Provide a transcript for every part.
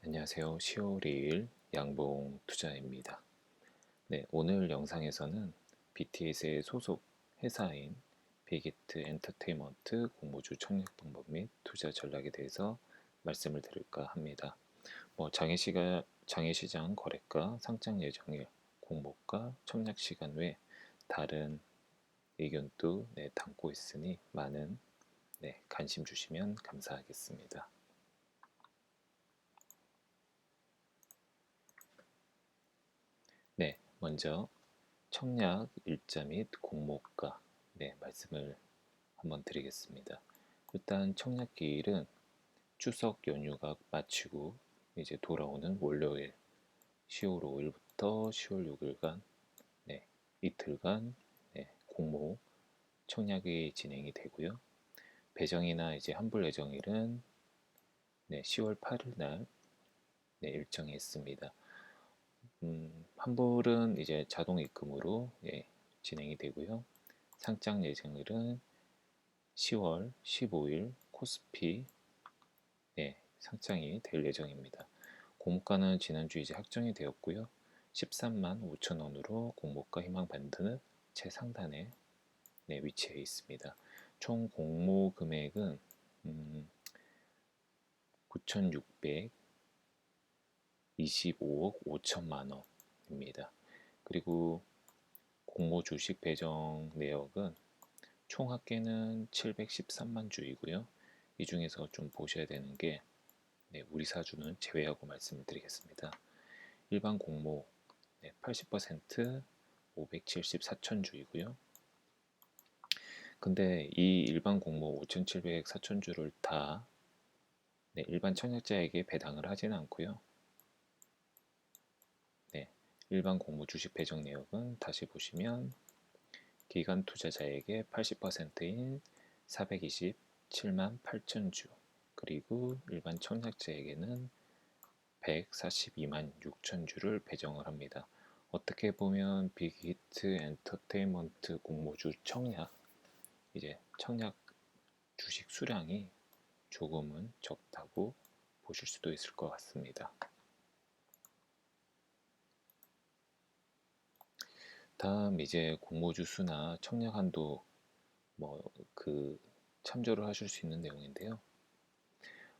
안녕하세요. 10월 2일 양봉 투자입니다. 네, 오늘 영상에서는 BTS의 소속 회사인 빅히트 엔터테인먼트 공모주 청약 방법 및 투자 전략에 대해서 말씀을 드릴까 합니다. 장외시장 거래가, 상장 예정일, 공모가, 청약 시간 외 다른 의견도 담고 있으니 많은 관심 주시면 감사하겠습니다. 먼저 청약 일자 및 공모가 말씀을 한번 드리겠습니다. 일단 청약 기일은 추석 연휴가 마치고 이제 돌아오는 월요일 10월 5일부터 10월 6일간 이틀간 공모 청약이 진행이 되고요. 배정이나 이제 환불 예정일은 10월 8일 날 일정이 있습니다. 환불은 이제 자동 입금으로 진행이 되고요. 상장 예정일은 10월 15일 코스피 상장이 될 예정입니다. 공모가는 지난주 이제 확정이 되었고요. 13만 5천 원으로 공모가 희망 밴드는 최상단에 위치해 있습니다. 총 공모 금액은 9,625억 5천만 원입니다. 그리고 공모 주식 배정 내역은 총 합계는 713만 주이고요. 이 중에서 좀 보셔야 되는 게 우리 사주는 제외하고 말씀을 드리겠습니다. 일반 공모 80% 574천 주이고요. 근데 이 일반 공모 5,700, 4천 주를 다 일반 청약자에게 배당을 하지는 않고요. 일반 공모 주식 배정 내역은 다시 보시면 기관 투자자에게 80%인 427만 8천 주, 그리고 일반 청약자에게는 142만 6천 주를 배정을 합니다. 어떻게 보면 빅히트 엔터테인먼트 공모주 청약, 이제 청약 주식 수량이 조금은 적다고 보실 수도 있을 것 같습니다. 다음 이제 공모주 수나 청약 한도 참조를 하실 수 있는 내용인데요.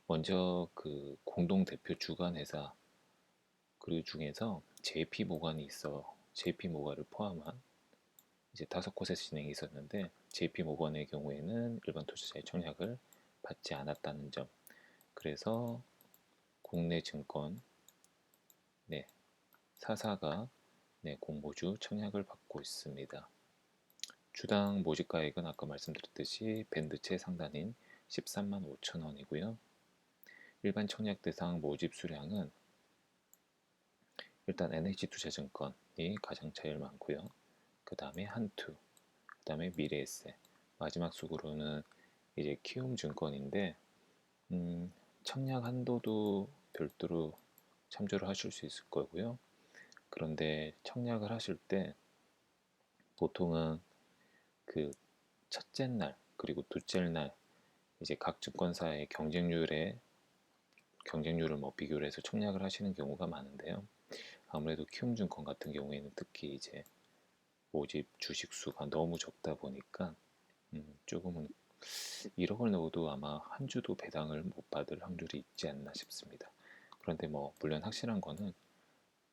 먼저 그 공동 대표 주관 회사 그 중에서 JP모간이 있어 JP모간을 포함한 이제 5곳에서 진행이 있었는데 JP모건의 경우에는 일반 투자자의 청약을 받지 않았다는 점. 그래서 국내 증권 4사가 공모주 청약을 받고 있습니다. 주당 모집가액은 아까 말씀드렸듯이 밴드 최상단인 13만 5천 원이고요. 일반 청약 대상 모집 수량은 일단 NH투자증권이 가장 제일 많고요. 그 다음에 한투, 그 다음에 미래에셋, 마지막 수구로는 이제 키움증권인데 청약 한도도 별도로 참조를 하실 수 있을 거고요. 그런데 청약을 하실 때 보통은 그 첫째 날 그리고 둘째 날 이제 각 증권사의 경쟁률을 비교를 해서 청약을 하시는 경우가 많은데요. 아무래도 키움증권 같은 경우에는 특히 이제 모집 주식 수가 너무 적다 보니까 조금은 1억을 넣어도 아마 한 주도 배당을 못 받을 확률이 있지 않나 싶습니다. 그런데 물론 확실한 거는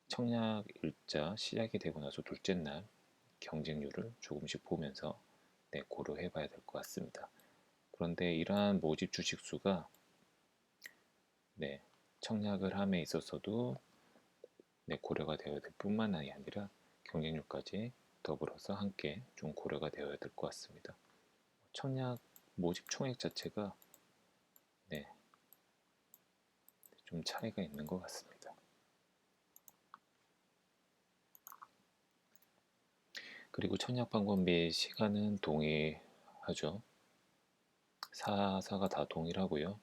청약 일자 시작이 되고 나서 둘째 날 경쟁률을 조금씩 보면서 고려해 봐야 될 것 같습니다. 그런데 이러한 모집 주식 수가 청약을 함에 있어서도 고려가 되어야 될 뿐만 아니라 경쟁률까지 더불어서 함께 좀 고려가 되어야 될 것 같습니다. 청약 모집 총액 자체가 좀 차이가 있는 것 같습니다. 그리고 청약 방법 및 시간은 동일하죠. 4사가 다 동일하고요.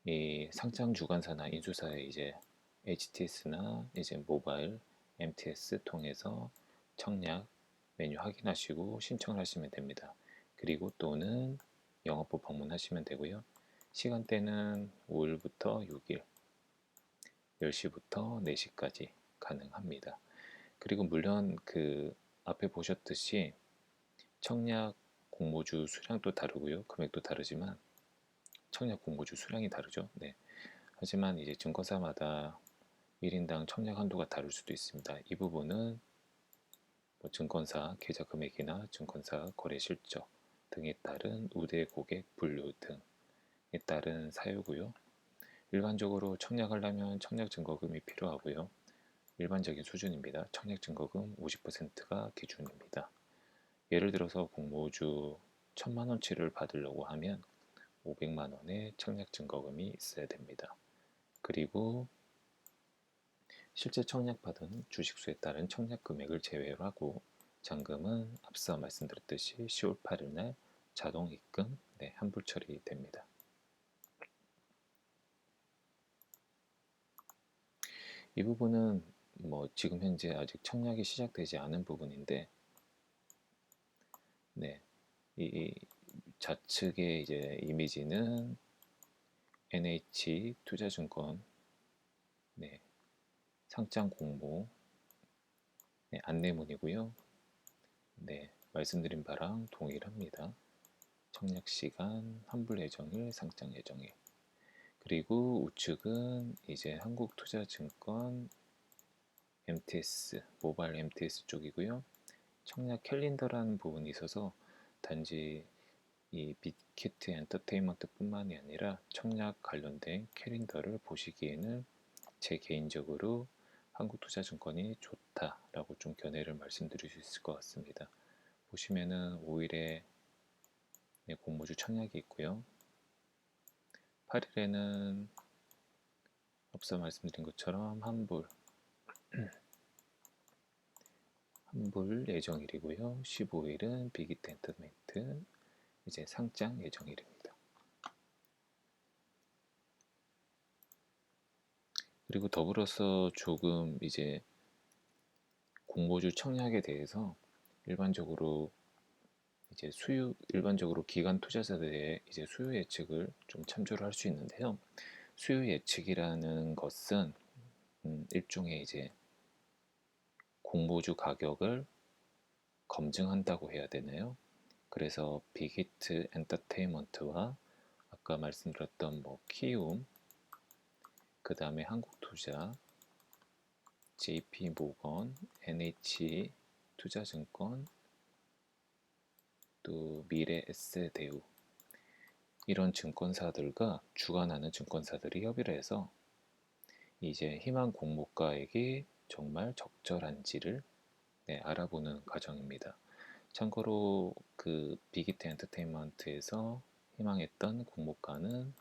이 상장 주관사나 인수사의 이제 HTS나 이제 모바일 MTS 통해서 청약 메뉴 확인하시고 신청을 하시면 됩니다. 그리고 또는 영업부 방문하시면 되고요. 시간대는 5일부터 6일, 10시부터 4시까지 가능합니다. 그리고 물론 그 앞에 보셨듯이 청약 공모주 수량도 다르고요. 금액도 다르지만 청약 공모주 수량이 다르죠. 네. 하지만 이제 증권사마다 1인당 청약 한도가 다를 수도 있습니다. 이 부분은 뭐 증권사 계좌 금액이나 증권사 거래 실적 등에 따른 우대 고객 분류 등에 따른 사유고요. 일반적으로 청약하려면 청약 증거금이 필요하고요. 일반적인 수준입니다. 청약 증거금 50%가 기준입니다. 예를 들어서 공모주 1000만 원치를 받으려고 하면 500만 원의 청약 증거금이 있어야 됩니다. 그리고 실제 청약받은 주식수에 따른 청약 금액을 제외로 하고 잔금은 앞서 말씀드렸듯이 10월 8일 날 자동 입금, 환불 처리됩니다. 이 부분은 뭐 지금 현재 아직 청약이 시작되지 않은 부분인데, 이 좌측의 이제 이미지는 NH 투자증권 상장 공모 안내문이고요. 말씀드린 바랑 동일합니다. 청약 시간, 환불 예정일, 상장 예정일. 그리고 우측은 이제 한국투자증권 MTS, 모바일 MTS 쪽이고요. 청약 캘린더라는 부분이 있어서 단지 이 빅히트 엔터테인먼트 뿐만이 아니라 청약 관련된 캘린더를 보시기에는 제 개인적으로 한국투자증권이 좋다라고 좀 견해를 말씀드릴 수 있을 것 같습니다. 보시면은 5일에 공모주 청약이 있고요. 8일에는 앞서 말씀드린 것처럼 환불 예정일이고요. 15일은 빅히트 엔터테인먼트 이제 상장 예정일입니다. 그리고 더불어서 조금 이제 공모주 청약에 대해서 일반적으로 기관 투자자들의 이제 수요 예측을 좀 참조를 할 수 있는데요. 수요 예측이라는 것은 일종의 이제 공모주 가격을 검증한다고 해야 되나요? 그래서 빅히트 엔터테인먼트와 아까 말씀드렸던 뭐 키움, 그 다음에 한국투자, JP모건, NH 투자증권, 또 미래에셋대우 이런 증권사들과 주관하는 증권사들이 협의를 해서 이제 희망 공모가액이 정말 적절한지를 알아보는 과정입니다. 참고로 그 빅히트 엔터테인먼트에서 희망했던 공모가는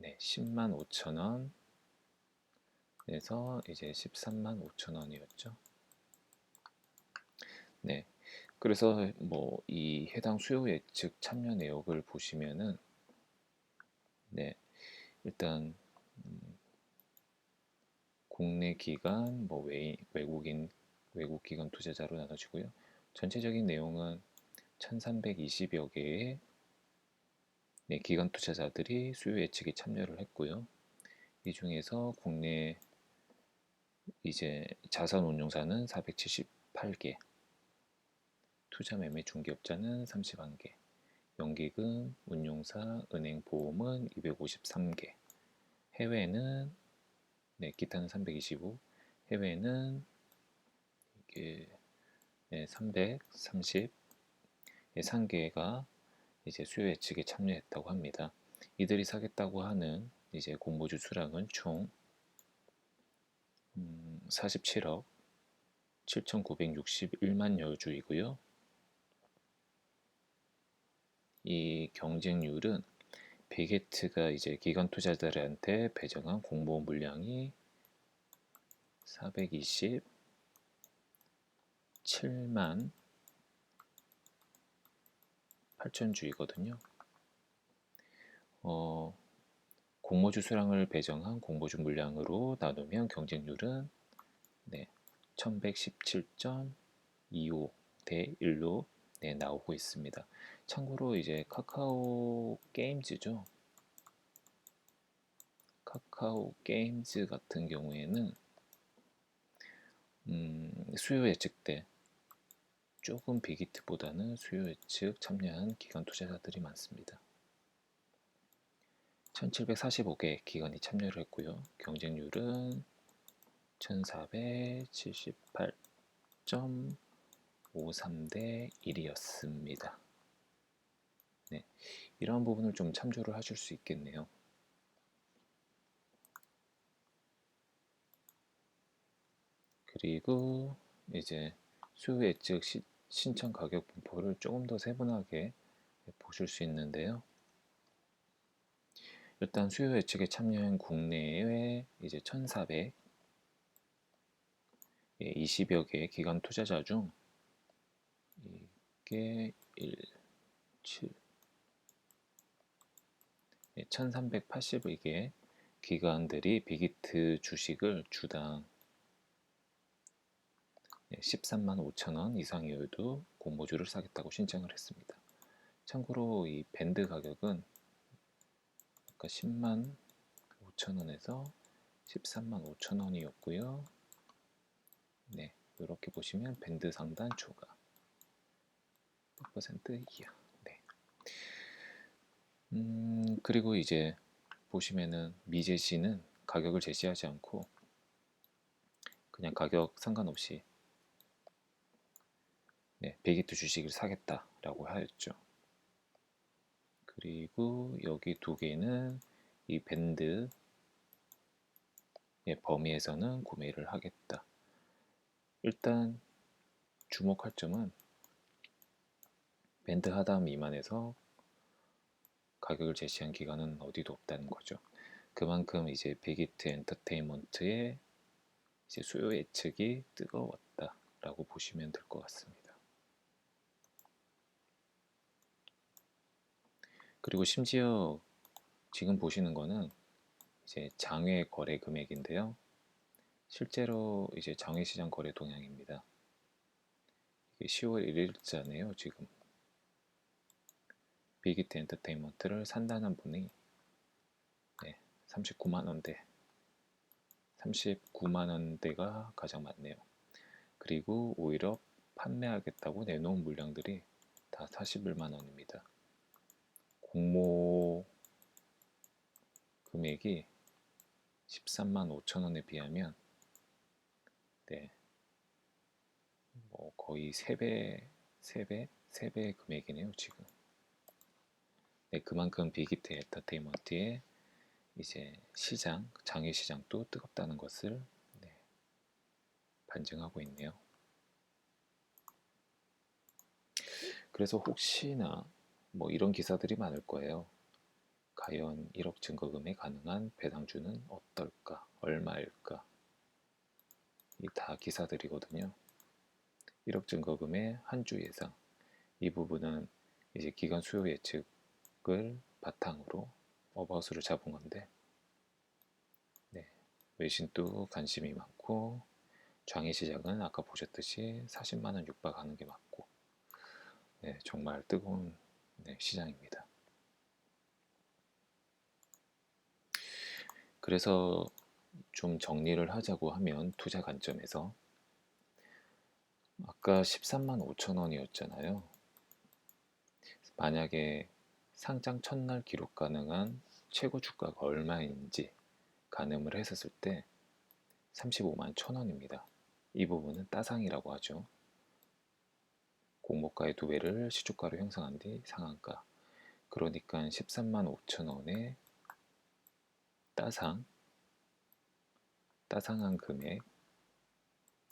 10만 5천 원에서 이제 13만 5천 원이었죠. 그래서 뭐 이 해당 수요 예측 참여 내역을 보시면은 일단 국내 기관, 뭐 외국 기관 투자자로 나눠지고요. 전체적인 내용은 1320여 개의 기관 투자자들이 수요 예측에 참여를 했고요. 이 중에서 국내 이제 자산 운용사는 478개, 투자 매매 중개업자는 31개, 연기금, 운용사, 은행, 보험은 253개, 해외는 기타는 325, 해외는 이게 333개가 이제 수요 예측에 참여했다고 합니다. 이들이 사겠다고 하는 이제 공모주 수량은 총 47억 7,961만 여주이고요. 이 경쟁률은 빅히트가 이제 기관 투자자들한테 배정한 공모 물량이 427만 8천주이거든요. 공모주 수량을 배정한 공모주 물량으로 나누면 경쟁률은 1117.25 대 1로 나오고 있습니다. 참고로 이제 카카오 게임즈죠. 카카오 게임즈 같은 경우에는 수요 예측 때 조금 빅히트보다는 수요 예측 참여한 기관 투자자들이 많습니다. 1745개 기관이 참여를 했고요. 경쟁률은 1478.53대 1이었습니다. 네, 이러한 부분을 좀 참조를 하실 수 있겠네요. 그리고 이제 수요 예측 신청 가격 분포를 조금 더 세분하게 보실 수 있는데요. 일단 수요 예측에 참여한 국내외 이제 1,400 20여 개의 기관 투자자 중 이게 1, 7, 1,380개 기관들이 빅히트 주식을 주당 13만 5천 원 이상이어도 공모주를 사겠다고 신청을 했습니다. 참고로 이 밴드 가격은 아까 10만 5천 원에서 13만 5천 원이었고요. 네, 이렇게 보시면 밴드 상단 초과 100% 이하. 네. 그리고 이제 보시면은 미제시는 가격을 제시하지 않고 그냥 가격 상관없이 빅히트 주식을 사겠다라고 하였죠. 그리고 여기 두 개는 이 밴드 범위에서는 구매를 하겠다. 일단 주목할 점은 밴드 하단 미만에서 가격을 제시한 기관은 어디도 없다는 거죠. 그만큼 이제 빅히트 엔터테인먼트의 이제 수요 예측이 뜨거웠다라고 보시면 될 것 같습니다. 그리고 심지어 지금 보시는 거는 이제 장외 거래 금액인데요. 실제로 이제 장외 시장 거래 동향입니다. 이게 10월 1일자네요. 지금 빅히트 엔터테인먼트를 산다는 분이 39만 원대 39만 원대가 가장 많네요. 그리고 오히려 판매하겠다고 내놓은 물량들이 다 41만 원입니다. 공모 금액이 13만 5천 원에 비하면 뭐 거의 3배 금액이네요, 지금. 그만큼 빅히트 엔터테인먼트의 이제 시장, 장외 시장도 뜨겁다는 것을 반증하고 있네요. 그래서 혹시나 뭐 이런 기사들이 많을 거예요. 과연 1억 증거금에 가능한 배당주는 어떨까? 얼마일까? 이 다 기사들이거든요. 1억 증거금의 한 주 예상. 이 부분은 이제 기관 수요 예측을 바탕으로 어바웃을 잡은 건데 외신도 관심이 많고 장외 시장은 아까 보셨듯이 40만 원 육박하는 게 맞고 정말 뜨거운 시장입니다. 그래서 좀 정리를 하자고 하면 투자 관점에서 아까 13만 5천 원이었잖아요. 만약에 상장 첫날 기록 가능한 최고 주가가 얼마인지 가늠을 했었을 때 35만 1천 원입니다. 이 부분은 따상이라고 하죠. 공모가의 2배를 시초가로 형성한 뒤 상한가. 그러니까 13만 5천 원의 따상한 금액,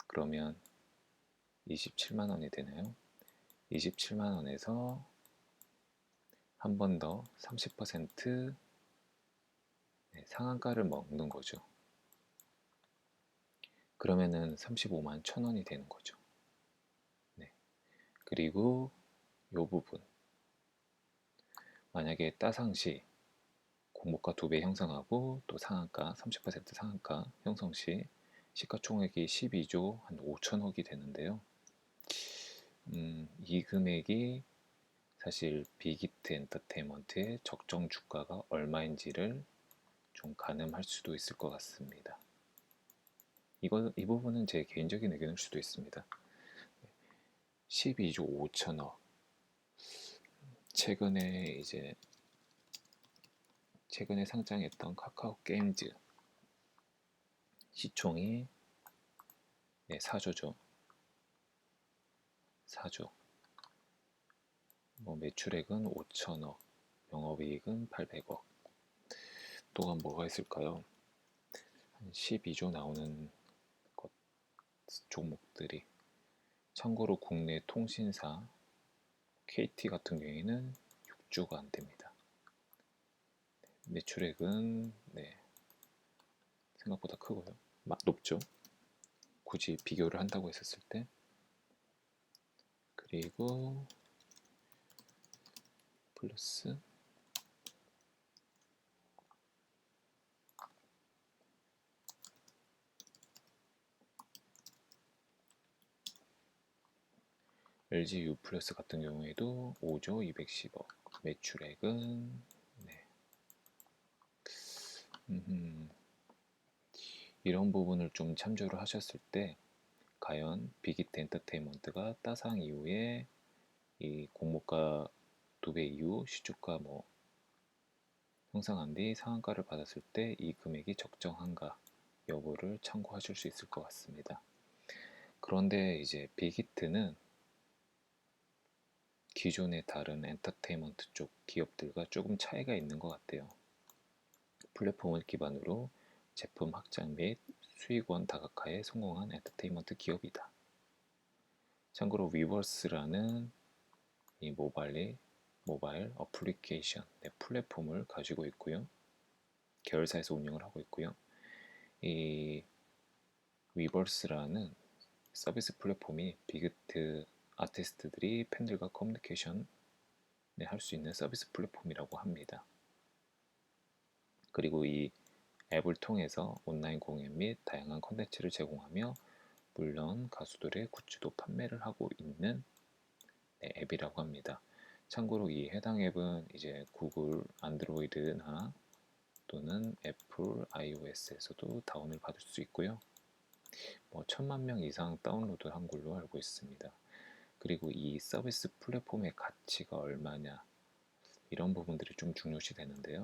그러면 27만 원이 되나요? 27만 원에서 한 번 더 30% 상한가를 먹는 거죠. 그러면은 35만 1천 원이 되는 거죠. 그리고 이 부분, 만약에 따상시 공모가 2배 형성하고 또 상한가 30% 상한가 형성 시 시가총액이 12조 한 5천억이 되는데요. 이 금액이 사실 빅히트 엔터테인먼트의 적정 주가가 얼마인지를 좀 가늠할 수도 있을 것 같습니다. 이 부분은 제 개인적인 의견일 수도 있습니다. 12조 5천억. 최근에 상장했던 카카오 게임즈 시총이 4조죠. 4조. 매출액은 5천억, 영업이익은 800억. 또한 뭐가 있을까요? 한 12조 나오는 종목들이. 참고로 국내 통신사 KT 같은 경우에는 6조가 안 됩니다. 매출액은 생각보다 크고요. 높죠. 굳이 비교를 한다고 했었을 때. 그리고 플러스 LG U 플러스 같은 경우에도 5조 210억. 매출액은 이런 부분을 좀 참조를 하셨을 때 과연 빅히트 엔터테인먼트가 따상 이후에 이 공모가 2배 이후 시초가 형성한 뒤 상한가를 받았을 때 이 금액이 적정한가 여부를 참고하실 수 있을 것 같습니다. 그런데 이제 빅히트는 기존의 다른 엔터테인먼트 쪽 기업들과 조금 차이가 있는 것 같아요. 플랫폼을 기반으로 제품 확장 및 수익원 다각화에 성공한 엔터테인먼트 기업이다. 참고로 위버스라는 이 모바일 어플리케이션 플랫폼을 가지고 있고요. 계열사에서 운영을 하고 있고요. 이 위버스라는 서비스 플랫폼이 빅히트 아티스트들이 팬들과 커뮤니케이션 할 수 있는 서비스 플랫폼이라고 합니다. 그리고 이 앱을 통해서 온라인 공연 및 다양한 콘텐츠를 제공하며 물론 가수들의 굿즈도 판매를 하고 있는 앱이라고 합니다. 참고로 이 해당 앱은 이제 구글 안드로이드나 또는 애플 iOS에서도 다운을 받을 수 있고요. 1000만 명 이상 다운로드 한 걸로 알고 있습니다. 그리고 이 서비스 플랫폼의 가치가 얼마냐 이런 부분들이 좀 중요시 되는데요.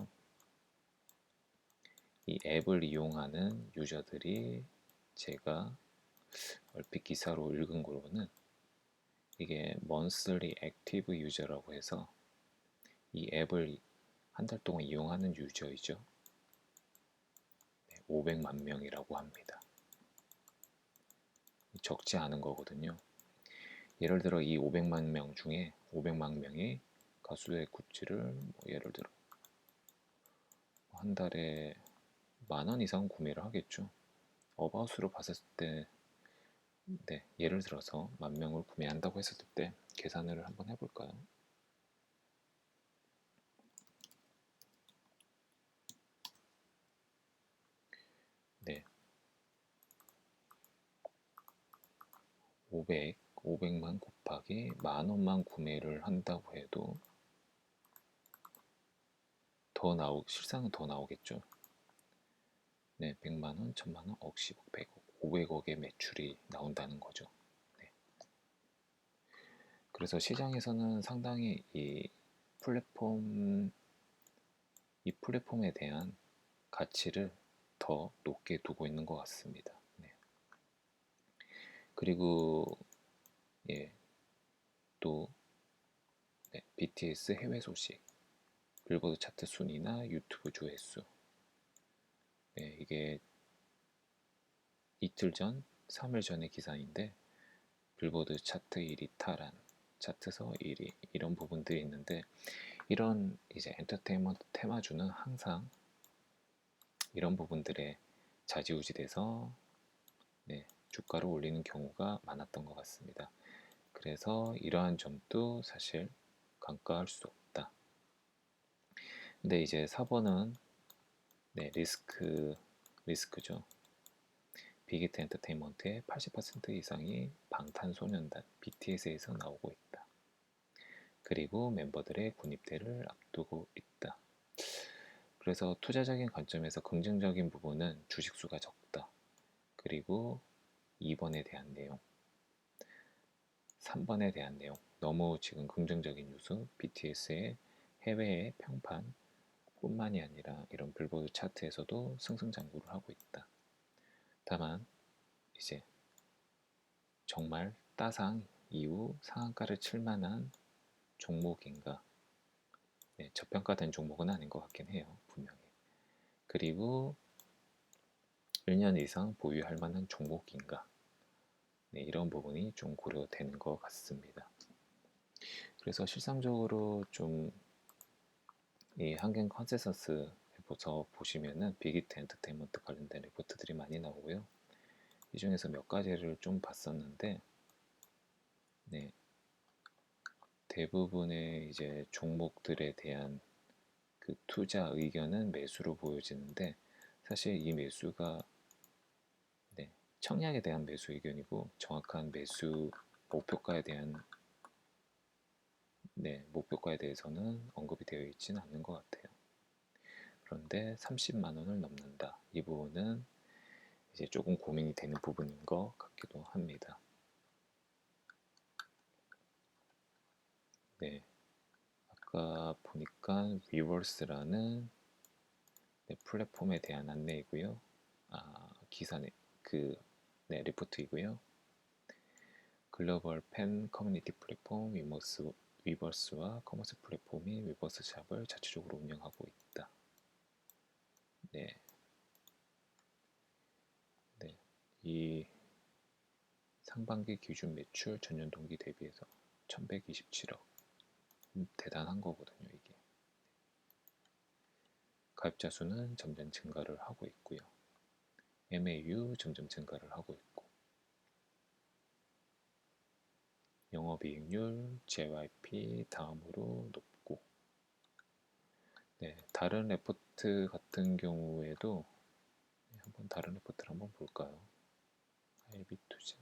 이 앱을 이용하는 유저들이 제가 얼핏 기사로 읽은 거로는 이게 monthly active 유저라고 해서 이 앱을 한 달 동안 이용하는 유저이죠. 500만 명이라고 합니다. 적지 않은 거거든요. 예를 들어 이 500만 명 중에 500만 명이 가수의 굿즈를 예를 들어 한 달에 10,000원 이상 구매를 하겠죠. 어바웃으로 봤을 때 예를 들어서 10,000명을 구매한다고 했을 때 계산을 한번 해볼까요? 네, 500만 곱하기 10,000원만 구매를 한다고 해도 실상은 더 나오겠죠. 100만원, 1000만원, 억, 10억, 100억, 500억의 매출이 나온다는 거죠. 그래서 시장에서는 상당히 이 플랫폼에 대한 가치를 더 높게 두고 있는 것 같습니다. 그리고 또 BTS 해외 소식, 빌보드 차트 순위나 유튜브 조회수 이게 이틀 전, 3일 전의 기사인데 빌보드 차트 1위 탈환, 차트서 1위 이런 부분들이 있는데 이런 이제 엔터테인먼트 테마주는 항상 이런 부분들에 좌지우지돼서 주가를 올리는 경우가 많았던 것 같습니다. 그래서 이러한 점도 사실 간과할 수 없다. 근데 이제 4번은 리스크죠. 빅히트 엔터테인먼트의 80% 이상이 방탄소년단 BTS에서 나오고 있다. 그리고 멤버들의 군입대를 앞두고 있다. 그래서 투자적인 관점에서 긍정적인 부분은 주식수가 적다. 그리고 2번에 대한 내용, 3번에 대한 내용, 너무 지금 긍정적인 뉴스, BTS의 해외의 평판 뿐만이 아니라 이런 빌보드 차트에서도 승승장구를 하고 있다. 다만 이제 정말 따상 이후 상한가를 칠 만한 종목인가? 네, 저평가된 종목은 아닌 것 같긴 해요, 분명히. 그리고 1년 이상 보유할 만한 종목인가? 네, 이런 부분이 좀 고려되는 것 같습니다. 그래서 실상적으로 좀 이 한경 컨센서스에서 보시면은 빅히트 엔터테인먼트 관련된 리포트들이 많이 나오고요. 이 중에서 몇 가지를 좀 봤었는데, 네, 대부분의 이제 종목들에 대한 그 투자 의견은 매수로 보여지는데, 사실 이 매수가 네, 청약에 대한 매수 의견이고 정확한 매수 목표가에 대한 목표가에 대해서는 언급이 되어 있지는 않는 것 같아요. 그런데 30만 원을 넘는다. 이 부분은 이제 조금 고민이 되는 부분인 것 같기도 합니다. 네, 아까 보니까 위버스라는 플랫폼에 대한 안내이고요. 기사네 리포트이고요. 글로벌 팬 커뮤니티 플랫폼 위버스와 커머스 플랫폼이 위버스샵을 자체적으로 운영하고 있다. 네, 네, 이 상반기 기준 매출 전년 동기 대비해서 1127억. 대단한 거거든요, 이게. 가입자 수는 점점 증가를 하고 있고요. MAU 점점 증가를 하고 있고, 영업이익률, JYP 다음으로 높고, 네, 다른 레포트 같은 경우에도 한번 다른 레포트를 한번 볼까요? IB투자.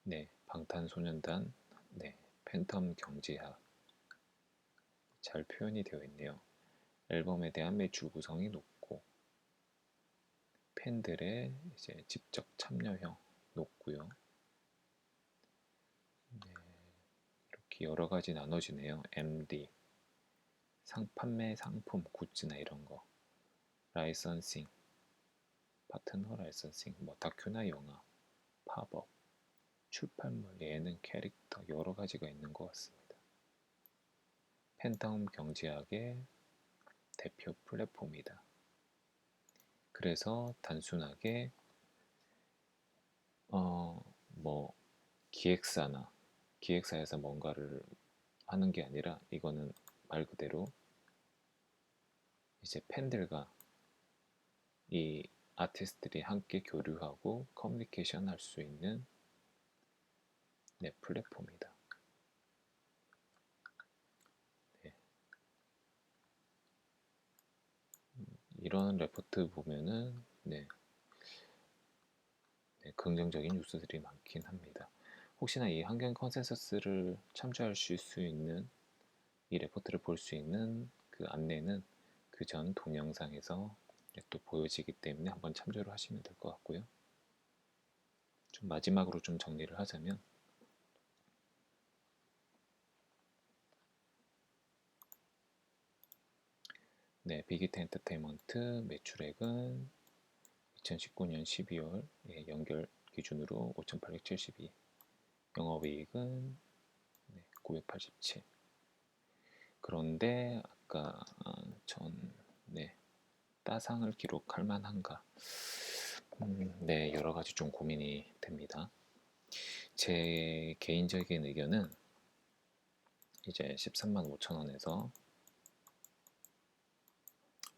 네, 방탄소년단, 네, 팬텀 경제학 잘 표현이 되어 있네요. 앨범에 대한 매출 구성이 높고 팬들의 이제 직접 참여형 높고요. 네, 이렇게 여러 가지 나눠지네요. MD, 판매 상품, 굿즈나 이런 거, 라이선싱, 파트너 라이선싱, 뭐 다큐나 영화, 팝업, 출판물, 예능, 캐릭터 여러 가지가 있는 것 같습니다. 팬텀 경제학의 대표 플랫폼이다. 그래서 단순하게 뭐 기획사에서 뭔가를 하는 게 아니라 이거는 말 그대로 이제 팬들과 이 아티스트들이 함께 교류하고 커뮤니케이션 할 수 있는 플랫폼이다. 네. 이런 레포트 보면은 긍정적인 뉴스들이 많긴 합니다. 혹시나 이 환경 컨센서스를 참조하실 수 있는 이 레포트를 볼 수 있는 그 안내는 그 전 동영상에서 또 보여지기 때문에 한번 참조를 하시면 될 것 같고요. 좀 마지막으로 좀 정리를 하자면 빅히트 엔터테인먼트 매출액은 2019년 12월 연결 기준으로 5,872, 영업이익은 987. 그런데 아까 따상을 기록할 만한가? 여러 가지 좀 고민이 됩니다. 제 개인적인 의견은 이제 13만 5천 원에서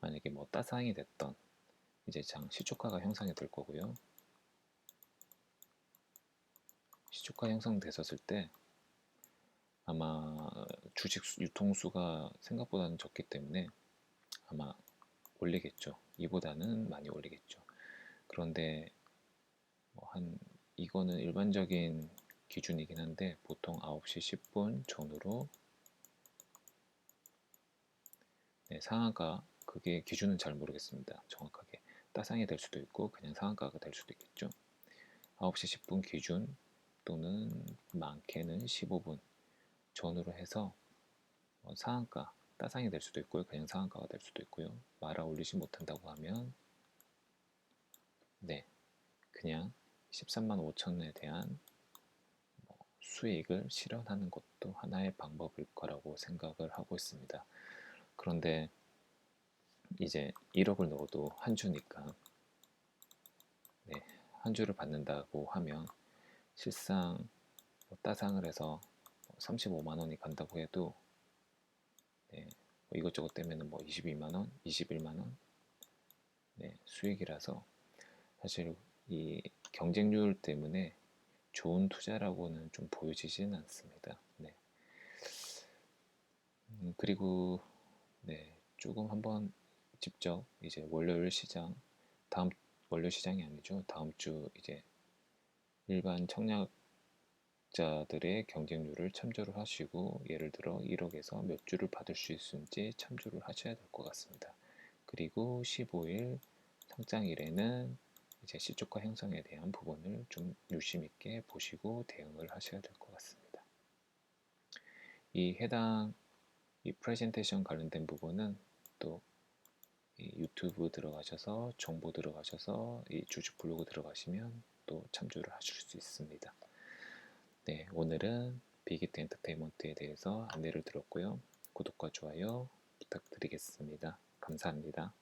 만약에 뭐 따상이 됐던 이제 시초가가 형성이 될 거고요. 시초가 형성됐었을 때 아마 주식 유통수가 생각보다는 적기 때문에 아마 올리겠죠. 이보다는 많이 올리겠죠. 그런데 한 이거는 일반적인 기준이긴 한데 보통 9시 10분 전후로 상한가, 그게 기준은 잘 모르겠습니다. 정확하게 따상이 될 수도 있고 그냥 상한가가 될 수도 있겠죠. 9시 10분 기준 또는 많게는 15분 전후로 해서 상한가, 따상이 될 수도 있고요. 그냥 상한가가 될 수도 있고요. 말아 올리지 못한다고 하면 그냥 13만 5천에 대한 수익을 실현하는 것도 하나의 방법일 거라고 생각을 하고 있습니다. 그런데 이제 1억을 넣어도 한 주니까 한 주를 받는다고 하면 실상 따상을 해서 35만 원이 간다고 해도 이것저것 때문에 22만 원, 21만 원 수익이라서 사실 이 경쟁률 때문에 좋은 투자라고는 좀 보여지지는 않습니다. 그리고 조금 한번 직접 이제 월요일 시장, 다음 월요 시장이 아니죠. 다음 주 이제 일반 청약자들의 경쟁률을 참조를 하시고 예를 들어 1억에서 몇 주를 받을 수 있는지 참조를 하셔야 될 것 같습니다. 그리고 15일 상장일에는 이제 시초가 형성에 대한 부분을 좀 유심 있게 보시고 대응을 하셔야 될 것 같습니다. 이 프레젠테이션 관련된 부분은 또 유튜브 들어가셔서 정보 들어가셔서 이 주식 블로그 들어가시면 또 참조를 하실 수 있습니다. 오늘은 빅히트 엔터테인먼트에 대해서 안내를 드렸고요. 구독과 좋아요 부탁드리겠습니다. 감사합니다.